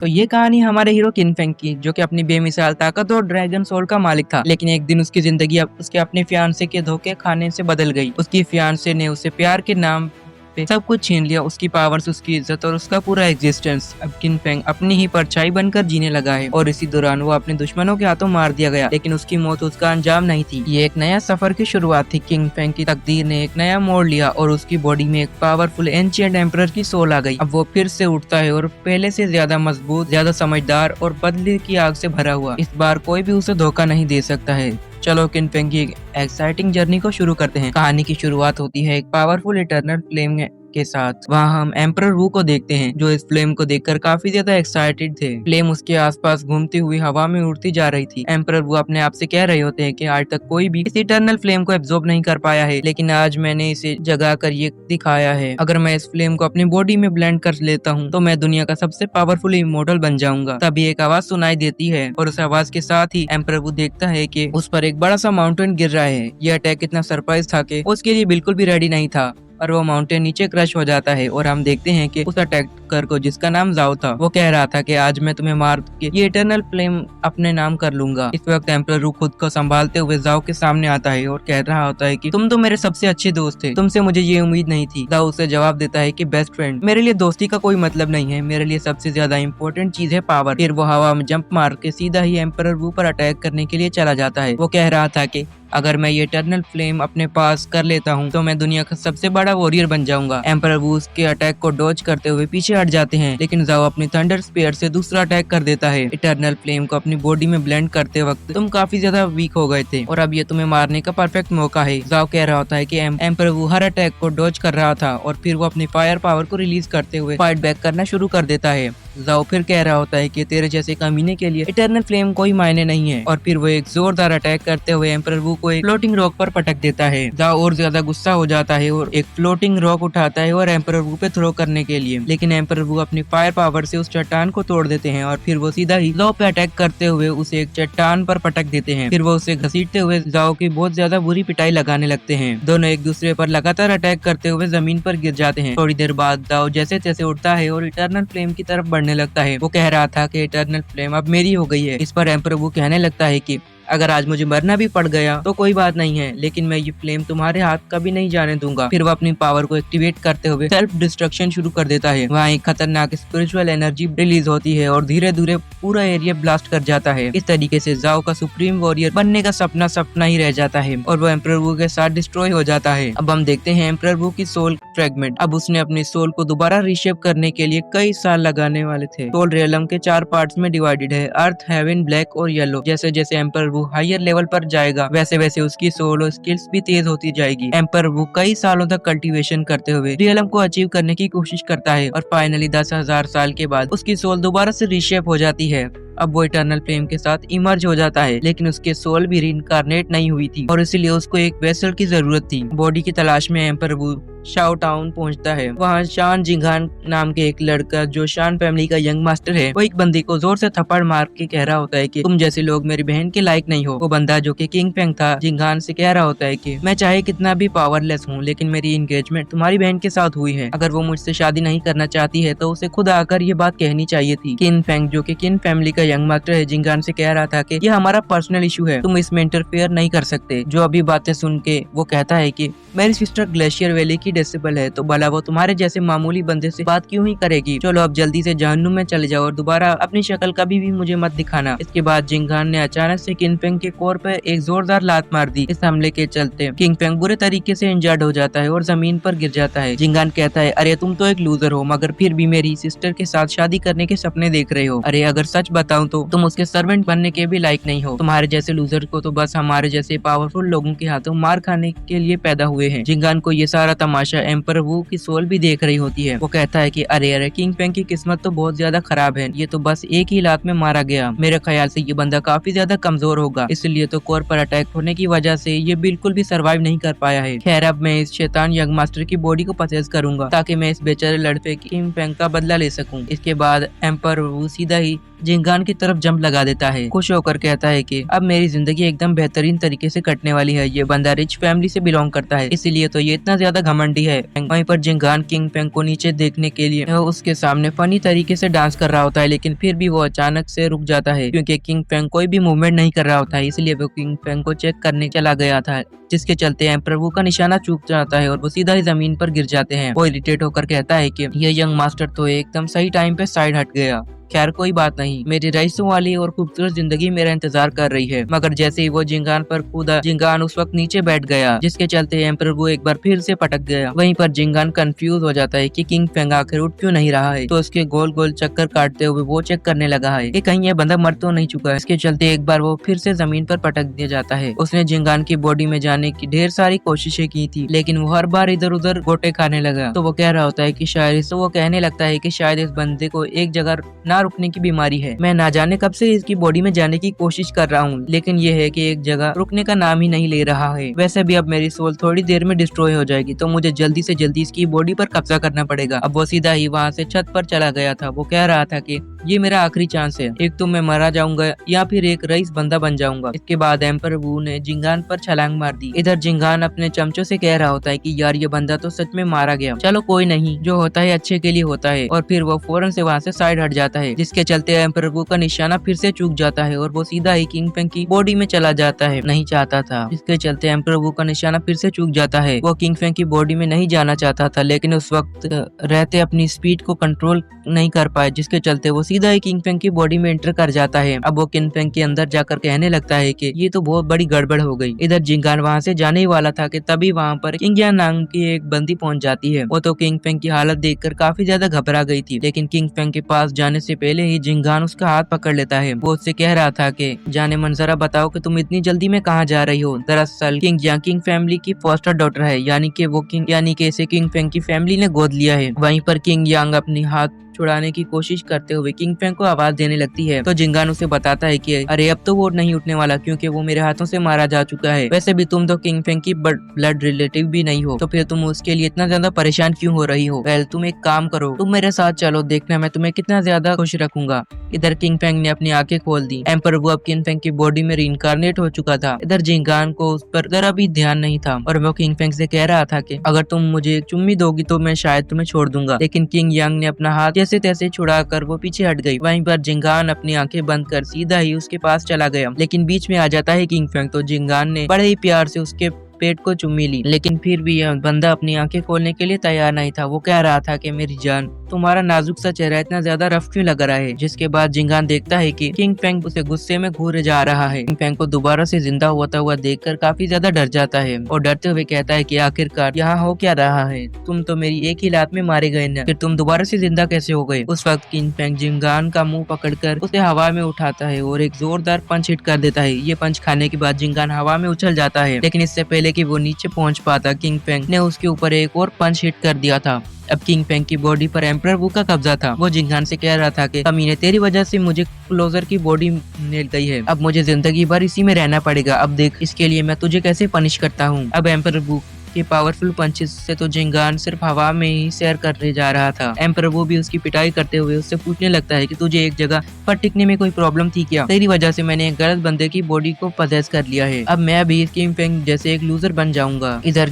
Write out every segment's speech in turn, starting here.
तो ये कहानी हमारे हीरो किन फेंग की, जो कि अपनी बेमिसाल ताकत और ड्रैगन सोल का मालिक था। लेकिन एक दिन उसकी जिंदगी अब उसके अपने फियांसे के धोखे खाने से बदल गई। उसकी फियांसे ने उसे प्यार के नाम पे सब कुछ छीन लिया, उसकी पावर्स, उसकी इज्जत और उसका पूरा एग्जिस्टेंस। अब किन फेंग अपनी ही परछाई बनकर जीने लगा है और इसी दौरान वो अपने दुश्मनों के हाथों मार दिया गया। लेकिन उसकी मौत उसका अंजाम नहीं थी, ये एक नया सफर की शुरुआत थी। किंग फेंग की तकदीर ने एक नया मोड़ लिया और उसकी बॉडी में एक पावरफुल एंशिएंट एम्परर की सोल आ गई। अब वो फिर से उठता है और पहले से ज्यादा मजबूत, ज्यादा समझदार और बदले की आग से भरा हुआ। इस बार कोई भी उसे धोखा नहीं दे सकता है। चलो किन फेंग की एक एक्साइटिंग जर्नी को शुरू करते हैं। कहानी की शुरुआत होती है एक पावरफुल इटर्नल फ्लेम के साथ। वहाँ हम एम्परर वू को देखते हैं, जो इस फ्लेम को देखकर काफी ज्यादा एक्साइटेड थे। फ्लेम उसके आसपास घूमती हुई हवा में उड़ती जा रही थी। एम्परर वू अपने आप से कह रहे होते हैं कि आज तक कोई भी इस इटर्नल फ्लेम को एब्जॉर्ब नहीं कर पाया है, लेकिन आज मैंने इसे जगा कर ये दिखाया है। अगर मैं इस फ्लेम को अपनी बॉडी में ब्लेंड कर लेता हूँ तो मैं दुनिया का सबसे पावरफुल इमोर्टल बन जाऊंगा। तभी एक आवाज सुनाई देती है और उस आवाज के साथ ही एम्परर वू देखता है कि उस पर एक बड़ा सा माउंटेन गिर रहा है। यह अटैक इतना सरप्राइज था कि उसके लिए बिल्कुल भी रेडी नहीं था और वो माउंटेन नीचे क्रश हो जाता है। और हम देखते हैं कि उस अटैकर को, जिसका नाम जाओ था, वो कह रहा था कि आज मैं तुम्हें मार के ये इटर्नल फ्लेम अपने नाम कर लूंगा। इस वक्त एम्परर वू खुद को संभालते हुए जाओ के सामने आता है और कह रहा होता है कि तुम तो मेरे सबसे अच्छे दोस्त थे, तुमसे मुझे ये उम्मीद नहीं थी। जाओ उसे जवाब देता है कि बेस्ट फ्रेंड, मेरे लिए दोस्ती का कोई मतलब नहीं है, मेरे लिए सबसे ज्यादा इम्पोर्टेंट चीज है पावर। फिर वो हवा में जंप मार के सीधा ही एम्परर वू पर अटैक करने के लिए चला जाता है। वो कह रहा था कि अगर मैं ये इटर्नल फ्लेम अपने पास कर लेता हूँ तो मैं दुनिया का सबसे बड़ा वॉरियर बन जाऊंगा। एम्परर वू के अटैक को डॉज करते हुए पीछे हट जाते हैं, लेकिन जाओ अपनी थंडर स्पीयर से दूसरा अटैक कर देता है। इटर्नल फ्लेम को अपनी बॉडी में ब्लेंड करते वक्त तुम काफी ज्यादा वीक हो गए थे और अब ये तुम्हें मारने का परफेक्ट मौका है। जाओ कह रहा होता है कि एम्परर वू हर अटैक को डॉज कर रहा था और फिर वो अपनी फायर पावर को रिलीज करते हुए फाइट बैक करना शुरू कर देता है। जाओ फिर कह रहा होता है कि तेरे जैसे कमीने के लिए इटर्नल फ्लेम कोई मायने नहीं है और फिर वो एक जोरदार अटैक करते हुए एम्परर वू को एक फ्लोटिंग रॉक पर पटक देता है। जाओ और ज्यादा गुस्सा हो जाता है और एक फ्लोटिंग रॉक उठाता है और एम्परर वू पे थ्रो करने के लिए, लेकिन एम्परर वू अपनी फायर पावर से उस चट्टान को तोड़ देते हैं और फिर वो सीधा ही जाओ पे अटैक करते हुए उसे एक चट्टान पर पटक देते हैं। फिर वो उसे घसीटते हुए जाओ की बहुत ज्यादा बुरी पिटाई लगाने लगते हैं। दोनों एक दूसरे पर लगातार अटैक करते हुए जमीन पर गिर जाते हैं। थोड़ी देर बाद जाओ जैसे तैसे उठता है और इटर्नल फ्लेम की तरफ बढ़ने लगता है। वो कह रहा था कि इटर्नल फ्लेम अब मेरी हो गई है। इस पर एम्परर वू कहने लगता है कि अगर आज मुझे मरना भी पड़ गया तो कोई बात नहीं है, लेकिन मैं ये फ्लेम तुम्हारे हाथ कभी नहीं जाने दूंगा। फिर वो अपनी पावर को एक्टिवेट करते हुए सेल्फ डिस्ट्रक्शन शुरू कर देता है। वहाँ एक खतरनाक स्पिरिचुअल एनर्जी रिलीज होती है और धीरे धीरे पूरा एरिया ब्लास्ट कर जाता है। इस तरीके से जाओ का सुप्रीम वॉरियर बनने का सपना सपना ही रह जाता है और वो एम्परर वू के साथ डिस्ट्रॉय हो जाता है। अब हम देखते हैं एम्परर वू की सोल फ्रेगमेंट। अब उसने अपनी सोल को दोबारा रीशेप करने के लिए कई साल लगाने वाले थे। सोल रियलम के 4 पार्ट्स में डिवाइडेड है, अर्थ, हेवन, ब्लैक और येलो। जैसे जैसे एम्परर वू हायर लेवल पर जाएगा वैसे वैसे उसकी सोल और स्किल्स भी तेज होती जाएगी। एम्परर वू कई सालों तक कल्टीवेशन करते हुए रियलम को अचीव करने की कोशिश करता है और फाइनली 10,000 साल के बाद उसकी सोल दोबारा से रीशेप हो जाती है। अब वो इटर्नल फ्लेम के साथ इमर्ज हो जाता है, लेकिन उसके सोल भी रीइंकार्नेट नहीं हुई थी और इसीलिए उसको एक वेसल की जरूरत थी। बॉडी की तलाश में एम्परर वू शाओ टाउन पहुंचता है। वहाँ शान जिंगान नाम के एक लड़का, जो शान फैमिली का यंग मास्टर है, वो एक बंदी को जोर से थप्पड़ मार के कह रहा होता है कि तुम जैसे लोग मेरी बहन के लायक नहीं हो। वो बंदा, जो कि किंग फेंग था, जिंगान से कह रहा होता है कि मैं चाहे कितना भी पावरलेस हूँ, लेकिन मेरी एंगेजमेंट तुम्हारी बहन के साथ हुई है। अगर वो मुझसे शादी नहीं करना चाहती है तो उसे खुद आकर ये बात कहनी चाहिए थी। किंग फेंग, जो कि किंग फैमिली का यंग मास्टर है, जिंगान से कह रहा था कि ये हमारा पर्सनल इशू है, तुम इसमें इंटरफेयर नहीं कर सकते। जो अभी बातें सुन के वो कहता है कि मेरी सिस्टर ग्लेशियर वैली की डिसेबल है, तो भला वो तुम्हारे जैसे मामूली बंदे से बात क्यों ही करेगी। चलो अब जल्दी से जहन्नुम में चले जाओ और दोबारा अपनी शक्ल कभी भी मुझे मत दिखाना। इसके बाद जिंगान ने अचानक से किंग फेंग के कोर पर एक जोरदार लात मार दी। इस हमले के चलते किंग फेंग बुरे तरीके से इंजर्ड हो जाता है और जमीन पर गिर जाता है। जिंगान कहता है, अरे तुम तो एक लूजर हो, मगर फिर भी मेरी सिस्टर के साथ शादी करने के सपने देख रहे हो। अरे अगर सच बताऊं तो तुम उसके सर्वेंट बनने के भी लायक नहीं हो। तुम्हारे जैसे लूजर को तो बस हमारे जैसे पावरफुल लोगों के हाथों मार खाने के लिए पैदा हुए हैं। जिंगान को ये सारा तमाशा एम्परर वू की सोल भी देख रही होती है। वो कहता है कि अरे अरे किंग फेंग की किस्मत तो बहुत ज्यादा खराब है, ये तो बस एक ही लात में मारा गया। मेरे ख्याल से ये बंदा काफी ज्यादा कमजोर होगा, इसलिए तो कोर पर अटैक होने की वजह से ये बिल्कुल भी सरवाइव नहीं कर पाया है। खैर अब मैं इस शैतान यंग मास्टर की बॉडी को पसेस करूंगा ताकि मैं इस बेचारे लड़के किंग फेंग का बदला ले सकूं। इसके बाद एम्परर वू सीधा ही जिंगान की तरफ जंप लगा देता है। खुश होकर कहता है कि अब मेरी जिंदगी एकदम बेहतरीन तरीके से कटने वाली है। ये बंदा रिच फैमिली से बिलोंग करता है, इसीलिए तो ये इतना ज्यादा घमंडी है। वहीं पर जिंगान किंग पेंग को नीचे देखने के लिए उसके सामने फनी तरीके से डांस कर रहा होता है, लेकिन फिर भी वो अचानक से रुक जाता है क्योंकि किंग पेंग कोई भी मूवमेंट नहीं कर रहा होता है। इसलिए वो किंग पेंग को चेक करने चला गया था, जिसके चलते एम्परर वू का निशाना चूक जाता है और वो सीधा ही जमीन पर गिर जाते हैं। वो इरिटेट होकर कहता है कि ये यंग मास्टर तो एकदम सही टाइम पे साइड हट गया। खैर कोई बात नहीं, मेरी रईसों वाली और खूबसूरत जिंदगी मेरा इंतजार कर रही है। मगर जैसे ही वो जिंगान पर कूदा, जिंगान उस वक्त नीचे बैठ गया, जिसके चलते एम्परर वो एक बार फिर से पटक गया। वहीं पर जिंगान कंफ्यूज हो जाता है कि किंग पेंग आखिर उठ क्यों नहीं रहा है, तो उसके गोल गोल चक्कर काटते हुए वो चेक करने लगा है कि कहीं ये बंदा मर तो नहीं चुका है। इसके चलते एक बार वो फिर से जमीन पर पटक दिया जाता है। उसने जिंगान की बॉडी में जाने की ढेर सारी कोशिशें की थी, लेकिन वो हर बार इधर उधर गोटे खाने लगा। तो वो कह रहा होता है कि शायद, तो वो कहने लगता है कि शायद इस बंदे को एक जगह ना रुकने की बीमारी है। मैं ना जाने कब से इसकी बॉडी में जाने की कोशिश कर रहा हूँ, लेकिन ये है कि एक जगह रुकने का नाम ही नहीं ले रहा है। वैसे भी अब मेरी सोल थोड़ी देर में डिस्ट्रॉय हो जाएगी, तो मुझे जल्दी से जल्दी इसकी बॉडी पर कब्जा करना पड़ेगा। अब वो सीधा ही वहाँ से छत पर चला गया था। वो कह रहा था कि ये मेरा आखिरी चांस है, एक तो मैं मारा जाऊंगा या फिर एक रईस बंदा बन जाऊंगा। इसके बाद एम्परर वू ने जिंगान पर छलांग मार दी। इधर जिंगान अपने चमचों से कह रहा होता है कि यार ये बंदा तो सच में मारा गया, चलो कोई नहीं, जो होता है अच्छे के लिए होता है। और फिर वो फौरन से वहाँ से साइड हट जाता है, जिसके चलते एम्परर वू का निशाना फिर से चूक जाता है और वो सीधा ही किंग पेंग की बॉडी में चला जाता है। नहीं चाहता था, इसके चलते एम्परर वू का निशाना फिर से चूक जाता है। वो किंग पेंग की बॉडी में नहीं जाना चाहता था, लेकिन उस वक्त रहते अपनी स्पीड को कंट्रोल नहीं कर पाए, जिसके चलते वो सीधा ही किंग पेंग की बॉडी में एंटर कर जाता है। अब वो किंग पेंग के अंदर जाकर कहने लगता है कि ये तो बहुत बड़ी गड़बड़ हो गई। इधर जिंगान वहाँ से जाने ही वाला था कि तभी वहाँ पर किंग यान नाम की एक बंदी पहुंच जाती है। वो तो किंग पेंग की हालत देखकर काफी ज्यादा घबरा गई थी, लेकिन किंग पेंग के पास जाने से पहले ही जिंगान उसका हाथ पकड़ लेता है। वो उससे कह रहा था कि जाने मन जरा बताओ कि तुम इतनी जल्दी में कहाँ जा रही हो। दरअसल किंग यांग किंग फैमिली की फॉस्टर डॉटर है, यानी कि वो किंग, यानी कि इसे किंग पेंग की फैमिली ने गोद लिया है। वहीं पर किंग यांग अपनी हाथ छुड़ाने की कोशिश करते हुए किंग पेंग को आवाज देने लगती है, तो जिंगान उसे बताता है कि अरे अब तो वो नहीं उठने वाला, क्योंकि वो मेरे हाथों से मारा जा चुका है। वैसे भी तुम तो किंग पेंग की ब्लड रिलेटिव भी नहीं हो, तो फिर तुम उसके लिए इतना ज्यादा परेशान क्यों हो रही हो। वेल तुम एक काम करो, तुम मेरे साथ चलो, देखना मैं तुम्हें कितना ज्यादा खुश रखूंगा। इधर किंग पेंग ने अपनी आंखें खोल दी। एम्परर वू अब किंग पेंग की बॉडी में रीइंकार्नेट हो चुका था। इधर जिंगान को उस पर जरा भी ध्यान नहीं था और वो किंग पेंग से कह रहा था कि अगर तुम मुझे एक चुम्मी दोगी तो मैं शायद तुम्हें छोड़ दूंगा, लेकिन किंग यांग ने अपना हाथ जैसे तैसे छुड़ा कर वो पीछे हट गई। वहीं पर जिंगान अपनी आंखें बंद कर सीधा ही उसके पास चला गया, लेकिन बीच में आ जाता है किंग पेंग। तो जिंगान ने बड़े ही प्यार से उसके पेट को चुम्मी ली, लेकिन फिर भी यह बंदा अपनी आंखें खोलने के लिए तैयार नहीं था। वो कह रहा था कि मेरी जान, तुम्हारा नाजुक सा चेहरा इतना ज्यादा रफ क्यों लग रहा है। जिसके बाद जिंगान देखता है कि किंग पेंग उसे गुस्से में घूरे जा रहा है। किंग पेंग को दोबारा से जिंदा होता हुआ देखकर काफी ज्यादा डर जाता है और डरते हुए कहता है कि आखिरकार यहाँ हो क्या रहा है, तुम तो मेरी एक ही लात में मारे गए न, फिर तुम दोबारा से जिंदा कैसे हो गए। उस वक्त किंग पेंग जिंगान का मुंह पकड़कर उसे हवा में उठाता है और एक जोरदार पंच हिट कर देता है। ये पंच खाने के बाद जिंगान हवा में उछल जाता है, लेकिन इससे पहले कि वो नीचे पहुंच पाता, किंग पेंग ने उसके ऊपर एक और पंच हिट कर दिया था। अब किंग पेंग की बॉडी पर एम्परर वू का कब्जा था। वो जिंगान से कह रहा था कि कमीने, तेरी वजह से मुझे क्लोजर की बॉडी मिल गई है, अब मुझे जिंदगी भर इसी में रहना पड़ेगा। अब देख इसके लिए मैं तुझे कैसे पनिश करता हूँ। अब एम्परर वू के पावरफुल पंचेस से तो जिंगान सिर्फ हवा में ही सैर करने जा रहा था। एम्परर वो भी उसकी पिटाई करते हुए उससे पूछने लगता है कि तुझे एक जगह पर टिकने में कोई प्रॉब्लम थी क्या, तेरी वजह से मैंने एक गलत बंदे की बॉडी को पजेस कर लिया है, अब मैं भी किंग पेंग जैसे एक लूजर बन जाऊंगा। इधर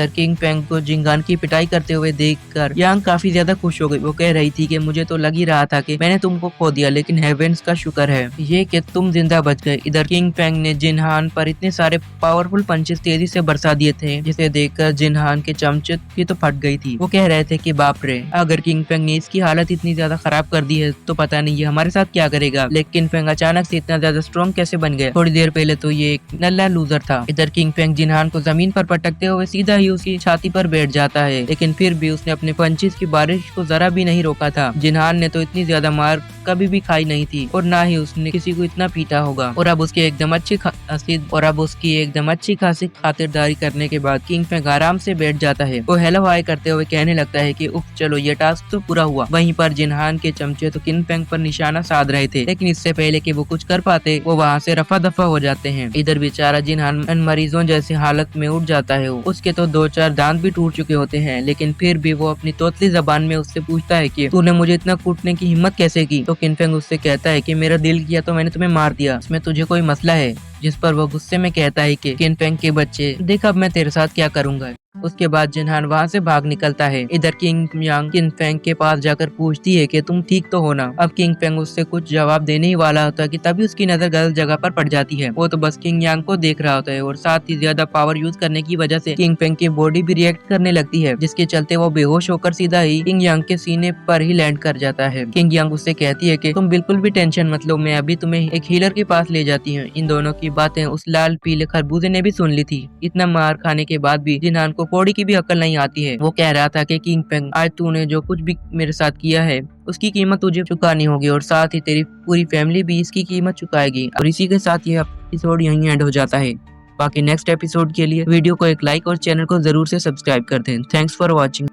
किंग पेंग को जिंगान की पिटाई करते हुए देखकर यांग काफी ज्यादा खुश हो गई। वो कह रही थी कि मुझे तो लग ही रहा था कि मैंने तुमको खो दिया, लेकिन हेवेंस का शुक्र है ये कि तुम जिंदा बच गए। इधर किंग पेंग ने जिनहान पर इतने सारे पावरफुल पंचेस तेजी से बरसा दिए थे, जिसे देखकर जिनहान के चमचे की तो फट गई थी। वो कह रहे थे कि बाप रे, अगर किंग पेंग ने इसकी हालत इतनी ज्यादा खराब कर दी है तो पता नहीं ये हमारे साथ क्या करेगा। लेकिन किंग पेंग अचानक से इतना ज्यादा स्ट्रॉन्ग कैसे बन गया, थोड़ी देर पहले तो ये एक नल्ला लूजर था। इधर किंग पेंग जिनहान को जमीन पर पटकते हुए सीधा ही उसकी छाती पर बैठ जाता है, लेकिन फिर भी उसने अपने पंचेस की बारिश को जरा भी नहीं रोका था। जिनहान ने तो इतनी ज्यादा मार कभी भी खाई नहीं थी और ना ही उसने किसी को इतना पीटा होगा। और अब उसकी एकदम अच्छी खासी खातिरदारी करने के बाद किंग पेंग आराम से बैठ जाता है। वो हेलो हाय करते हुए कहने लगता है कि उफ चलो ये टास्क तो पूरा हुआ। वहीं पर जिनहान के चमचे तो किंग पेंग पर निशाना साध रहे थे, लेकिन इससे पहले कि वो कुछ कर पाते वो वहाँ से रफा दफा हो जाते हैं। इधर बेचारा जिनहान मरीजों जैसे हालत में उठ जाता है। उसके तो 2-4 दांत भी टूट चुके होते हैं, लेकिन फिर भी वो अपनी तोतली जबान में उससे पूछता है कि तूने मुझे इतना कूटने की हिम्मत कैसे की। तो किनफेंग उससे कहता है कि मेरा दिल किया तो मैंने तुम्हें मार दिया, इसमें तुझे कोई मसला है? जिस पर वो गुस्से में कहता है कि किनफेंग के बच्चे, देख अब मैं तेरे साथ क्या करूंगा। उसके बाद जिनहान वहाँ से भाग निकलता है। इधर किंग यांग किनफेंग के पास जाकर पूछती है कि तुम ठीक तो हो ना। अब किंगफेंग उससे कुछ जवाब देने ही वाला होता है कि तभी उसकी नजर गलत जगह पर पड़ जाती है। वो तो बस किंग यांग को देख रहा होता है और साथ ही ज्यादा पावर यूज करने की वजह से किंगफेंग की बॉडी भी रिएक्ट करने लगती है, जिसके चलते वो बेहोश होकर सीधा ही किंग यांग के सीने पर ही लैंड कर जाता है। किंग यांग उससे कहती है कि तुम बिल्कुल भी टेंशन मत लो, मैं अभी तुम्हें एक हीलर के पास ले जाती हूँ। इन दोनों की बातें उस लाल पीले खरबूजे ने भी सुन ली थी। इतना मार खाने के बाद भी जिनहान को पौड़ी की भी अकल नहीं आती है। वो कह रहा था कि किंगफेंग, आज तूने जो कुछ भी मेरे साथ किया है उसकी कीमत तुझे चुकानी होगी और साथ ही तेरी पूरी फैमिली भी इसकी कीमत चुकाएगी। और इसी के साथ ये एपिसोड यहीं एंड हो जाता है। बाकी नेक्स्ट एपिसोड के लिए वीडियो को एक लाइक और चैनल को जरूर से सब्सक्राइब कर दें। Thanks for watching.